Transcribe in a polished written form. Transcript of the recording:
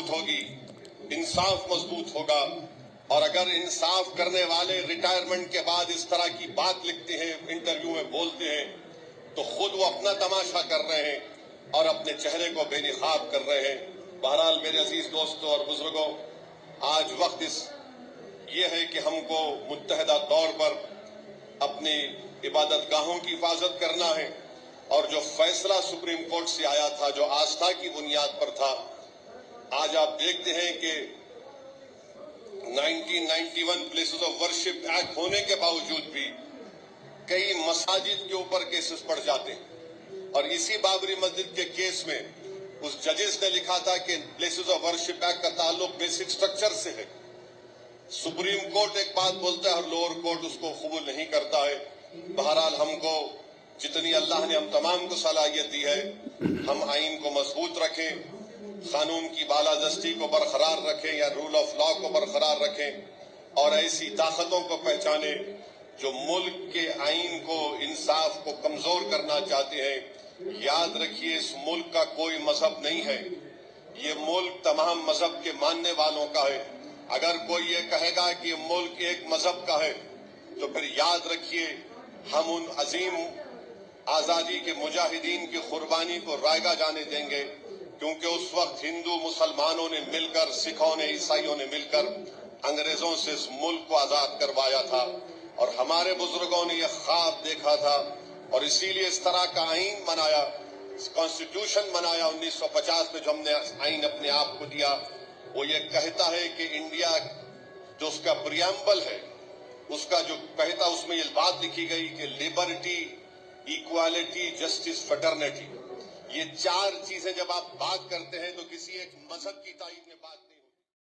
मजबूत होगी, इंसाफ मजबूत होगा। और अगर इंसाफ करने वाले रिटायरमेंट के बाद इस तरह की बात लिखते हैं, इंटरव्यू में बोलते हैं, तो खुद वो अपना तमाशा कर रहे हैं और अपने चेहरे को बेनिकाब कर रहे हैं। बहरहाल मेरे अजीज दोस्तों और बुजुर्गों, आज वक्त ये है कि हमको मुत्तहदा तौर पर अपनी इबादत गाहों की हिफाजत करना है। और जो फैसला सुप्रीम कोर्ट से आया था, जो आस्था की बुनियाद पर था, आज आप देखते हैं कि 1991 प्लेसेस ऑफ वर्शिप एक्ट होने के बावजूद भी कई मसाजिद के ऊपर केसेस पड़ जाते हैं। और इसी बाबरी मस्जिद के केस में उस जजेस ने लिखा था कि प्लेसेस ऑफ वर्शिप एक्ट का ताल्लुक बेसिक स्ट्रक्चर से है। सुप्रीम कोर्ट एक बात बोलता है और लोअर कोर्ट उसको कबूल नहीं करता है। बहरहाल हमको जितनी अल्लाह ने हम तमाम को सलाहियत दी है, हम आइन को मजबूत रखें, कानून की बालादस्ती को बरकरार रखें या रूल ऑफ लॉ को बरकरार रखें और ऐसी ताकतों को पहचाने जो मुल्क के आइन को, इंसाफ को कमजोर करना चाहते हैं। याद रखिए, इस मुल्क का कोई मजहब नहीं है, ये मुल्क तमाम मजहब के मानने वालों का है। अगर कोई ये कहेगा कि मुल्क एक मजहब का है, तो फिर याद रखिए हम उन अजीम आजादी के मुजाहिदीन की कुर्बानी को रायगा जाने देंगे, क्योंकि उस वक्त हिंदू मुसलमानों ने मिलकर, सिखों ने, ईसाइयों ने मिलकर अंग्रेजों से इस मुल्क को आजाद करवाया था। और हमारे बुजुर्गों ने यह ख्वाब देखा था और इसीलिए इस तरह का आइन बनाया, कॉन्स्टिट्यूशन बनाया 1950 में, जो हमने आइन अपने आप को दिया। वो ये कहता है कि इंडिया, जो उसका प्रियम्बल है, उसका जो कहता, उसमें ये बात लिखी गई कि लिबर्टी, इक्वालिटी, जस्टिस, फ्रेटर्निटी, ये चार चीजें जब आप बात करते हैं तो किसी एक मजहब की तारीफ में बात नहीं होती।